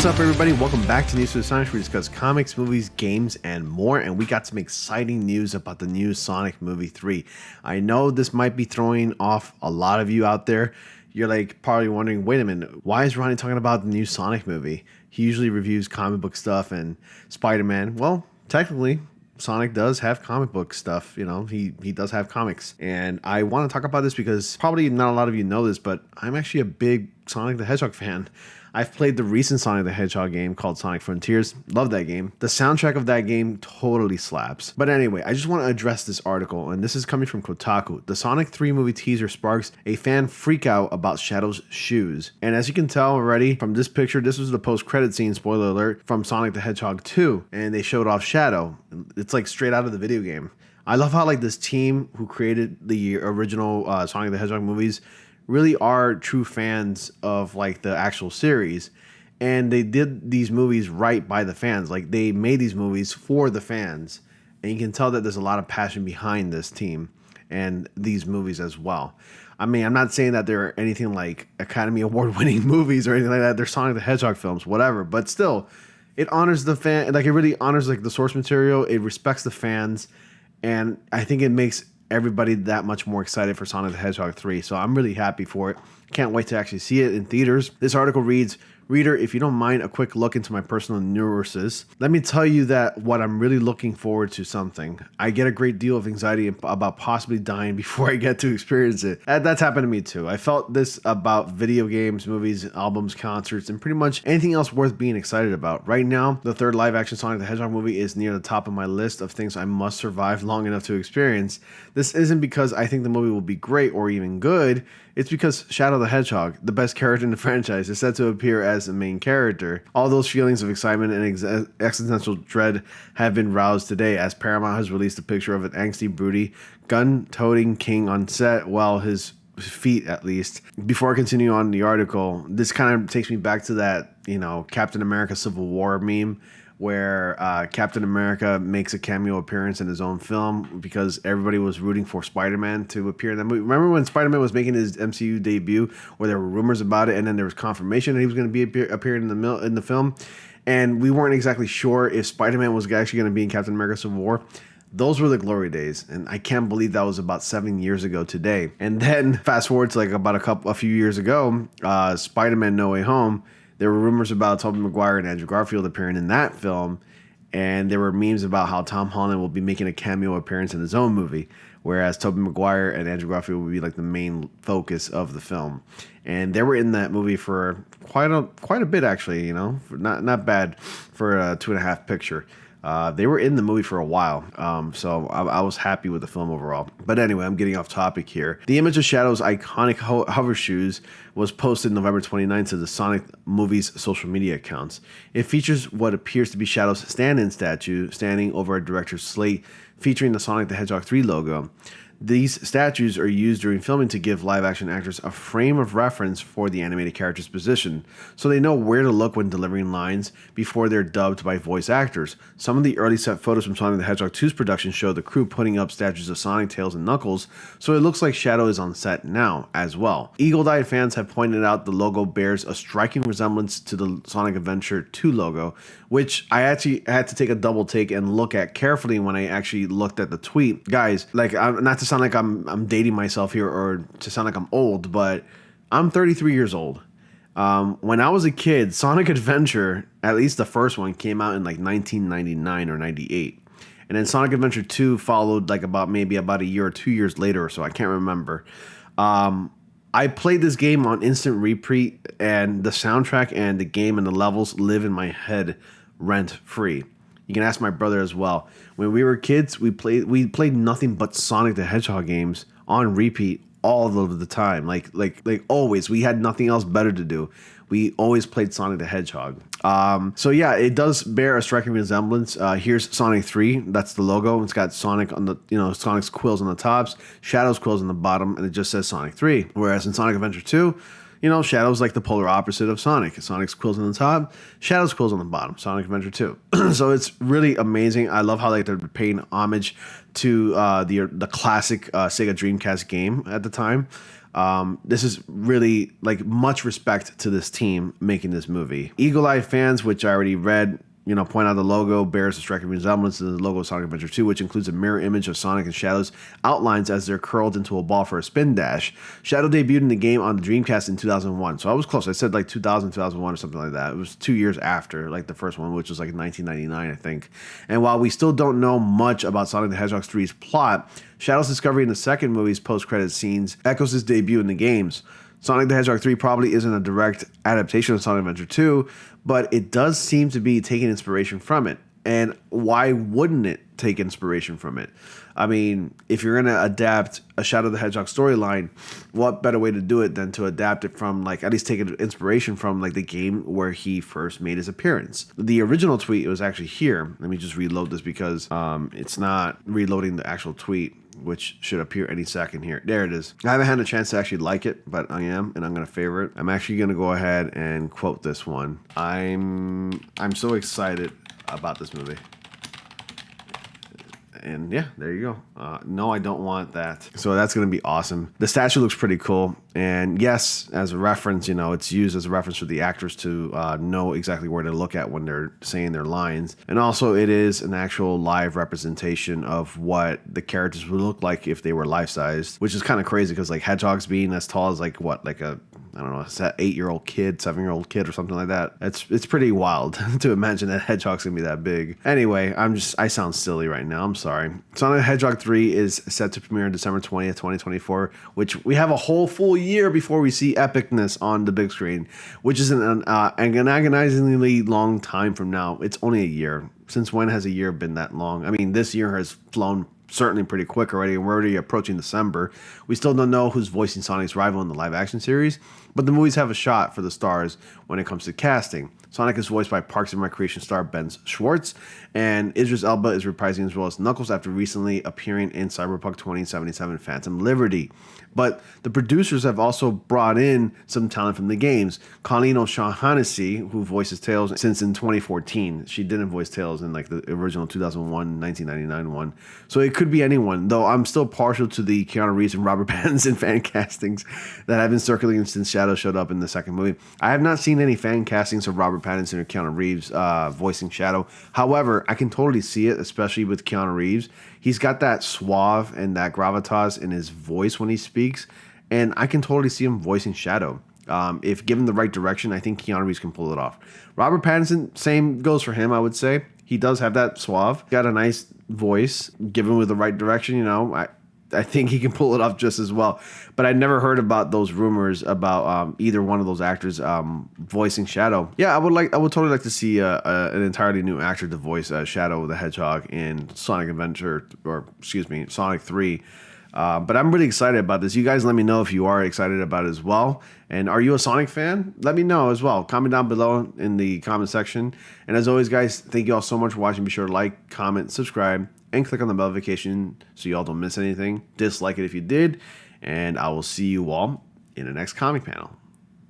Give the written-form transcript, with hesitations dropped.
up, everybody? Welcome back to News for the Sonic, where we discuss comics, movies, games, and more. And we got some exciting news about the new Sonic movie 3. I know this might be throwing off a lot of you out there. You're like probably wondering, wait a minute, why is Ronnie talking about the new Sonic movie? He usually reviews comic book stuff and Spider-Man. Well, technically, Sonic does have comic book stuff. You know, he does have comics. And I want to talk about this because probably not a lot of you know this, but I'm actually a big Sonic the Hedgehog fan. I've played the recent Sonic the Hedgehog game called Sonic Frontiers. Love that game. The soundtrack of that game totally slaps. But anyway, I just want to address this article, and this is coming from Kotaku. The Sonic 3 movie teaser sparks a fan freak out about Shadow's shoes. And as you can tell already from this picture, this was the post-credit scene, spoiler alert, from Sonic the Hedgehog 2. And they showed off Shadow. It's like straight out of the video game. I love how like this team who created the original Sonic the Hedgehog movies really are true fans of like the actual series, and they did these movies right by the fans. Like they made these movies for the fans, and you can tell that there's a lot of passion behind this team and these movies as well. I mean, I'm not saying that they're anything like Academy Award winning movies or anything like that. They're Sonic the Hedgehog films, whatever, but still it honors the fan. Like it really honors like the source material. It respects the fans, and I think it makes everybody that much more excited for Sonic the Hedgehog 3. So I'm really happy for it. Can't wait to actually see it in theaters. This article reads, "Reader, if you don't mind a quick look into my personal neurosis, let me tell you that what I'm really looking forward to something. I get a great deal of anxiety about possibly dying before I get to experience it." That's happened to me too. I felt this about video games, movies, albums, concerts, and pretty much anything else worth being excited about. Right now, the third live-action Sonic the Hedgehog movie is near the top of my list of things I must survive long enough to experience. This isn't because I think the movie will be great or even good. It's because Shadow the Hedgehog, the best character in the franchise, is set to appear as the main character. All those feelings of excitement and existential dread have been roused today as Paramount has released a picture of an angsty, broody, gun-toting king on set, well, his feet at least. Before I continue on the article, this kind of takes me back to that, Captain America Civil War meme, where Captain America makes a cameo appearance in his own film because everybody was rooting for Spider-Man to appear in that movie. Remember when Spider-Man was making his MCU debut, where there were rumors about it, and then there was confirmation that he was going to be appearing in the film, and we weren't exactly sure if Spider-Man was actually going to be in Captain America Civil War. Those were the glory days, and I can't believe that was about 7 years ago today. And then fast forward to like about a few years ago, Spider-Man No Way Home. There were rumors about Tobey Maguire and Andrew Garfield appearing in that film, and there were memes about how Tom Holland will be making a cameo appearance in his own movie, whereas Tobey Maguire and Andrew Garfield would be like the main focus of the film. And they were in that movie for quite a bit, actually. Not bad for a 2.5 picture. They were in the movie for a while, so I was happy with the film overall. But anyway, I'm getting off topic here. The image of Shadow's iconic hover shoes was posted November 29th to the Sonic movies social media accounts. It features what appears to be Shadow's stand-in statue standing over a director's slate featuring the Sonic the Hedgehog 3 logo. These statues are used during filming to give live-action actors a frame of reference for the animated character's position, so they know where to look when delivering lines before they're dubbed by voice actors. Some of the early set photos from Sonic the Hedgehog 2's production show the crew putting up statues of Sonic, Tails, and Knuckles, so it looks like Shadow is on set now as well. Eagle-eyed fans have pointed out the logo bears a striking resemblance to the Sonic Adventure 2 logo, which I actually had to take a double take and look at carefully when I actually looked at the tweet. Guys, like, I'm not to sound like I'm dating myself here or to sound like I'm old, but I'm 33 years old. When I was a kid, Sonic Adventure, at least the first one, came out in like 1999 or 98. And then Sonic Adventure 2 followed like about a year or 2 years later or so. I can't remember. I played this game on instant repeat, and the soundtrack and the game and the levels live in my head rent free. You can ask my brother as well. When we were kids, we played nothing but Sonic the Hedgehog games on repeat all of the time. Like always. We had nothing else better to do. We always played Sonic the Hedgehog. So yeah, it does bear a striking resemblance. Here's Sonic 3. That's the logo. It's got Sonic on the, Sonic's quills on the tops, Shadow's quills on the bottom, and it just says Sonic 3. Whereas in Sonic Adventure 2, Shadow's like the polar opposite of Sonic. Sonic's quills on the top, Shadow's quills on the bottom. Sonic Adventure 2. So it's really amazing. I love how they're paying homage to the classic Sega Dreamcast game at the time. This is really like much respect to this team making this movie. Eagle Eye fans, which I already read, point out the logo bears a striking resemblance to the logo of Sonic Adventure 2, which includes a mirror image of Sonic and Shadow's outlines as they're curled into a ball for a spin dash. Shadow debuted in the game on the Dreamcast in 2001, so I was close. I said like 2000, 2001 or something like that. It was 2 years after like the first one, which was like 1999, I think. And while we still don't know much about Sonic the Hedgehog 3's plot, Shadow's discovery in the second movie's post-credit scenes echoes his debut in the games. Sonic the Hedgehog 3 probably isn't a direct adaptation of Sonic Adventure 2, but it does seem to be taking inspiration from it. And why wouldn't it take inspiration from it? I mean, if you're going to adapt a Shadow the Hedgehog storyline, what better way to do it than to adapt it from, like, at least take inspiration from, like, the game where he first made his appearance. The original tweet was actually here. Let me just reload this because it's not reloading the actual tweet, which should appear any second here. There it is. I haven't had a chance to actually like it, but I am, and I'm going to favor it. I'm actually going to go ahead and quote this one. I'm so excited about this movie. And yeah, there you go. No, I don't want that. So that's going to be awesome. The statue looks pretty cool. And yes, as a reference, it's used as a reference for the actors to know exactly where to look at when they're saying their lines. And also it is an actual live representation of what the characters would look like if they were life-sized, which is kind of crazy because like hedgehogs being as tall as like what, like a, I don't know, it's that 8-year-old kid, 7-year-old kid or something like that. It's pretty wild to imagine that hedgehog's gonna be that big. Anyway, I sound silly right now. I'm sorry. Sonic the Hedgehog 3 is set to premiere on December 20th, 2024, which we have a whole full year before we see epicness on the big screen, which is an agonizingly long time from now. It's only a year. Since when has a year been that long? I mean, this year has flown certainly pretty quick already, and we're already approaching December. We still don't know who's voicing Sonic's rival in the live-action series, but the movies have a shot for the stars when it comes to casting. Sonic is voiced by Parks and Recreation star Ben Schwartz, and Idris Elba is reprising as well as Knuckles after recently appearing in Cyberpunk 2077 Phantom Liberty. But the producers have also brought in some talent from the games. Colleen O'Shaughnessy, who voices Tails since in 2014. She didn't voice Tails in like the original 2001, 1999 one. So it could be anyone, though I'm still partial to the Keanu Reeves and Robert Pattinson fan castings that have been circulating since Shadow showed up in the second movie. I have not seen any fan castings of Robert Pattinson or Keanu Reeves voicing Shadow. However, I can totally see it, especially with Keanu Reeves. He's got that suave and that gravitas in his voice when he speaks, and I can totally see him voicing Shadow. If given the right direction, I think Keanu Reeves can pull it off. Robert Pattinson, same goes for him, I would say. He does have that suave, got a nice voice, given with the right direction, I think he can pull it off just as well. But I never heard about those rumors about either one of those actors voicing Shadow. Yeah, I would totally like to see an entirely new actor to voice Shadow the Hedgehog in Sonic 3. But I'm really excited about this. You guys let me know if you are excited about it as well. And are you a Sonic fan? Let me know as well. Comment down below in the comment section. And as always, guys, thank you all so much for watching. Be sure to like, comment, subscribe, and click on the bell notification so you all don't miss anything. Dislike it if you did. And I will see you all in the next comic panel.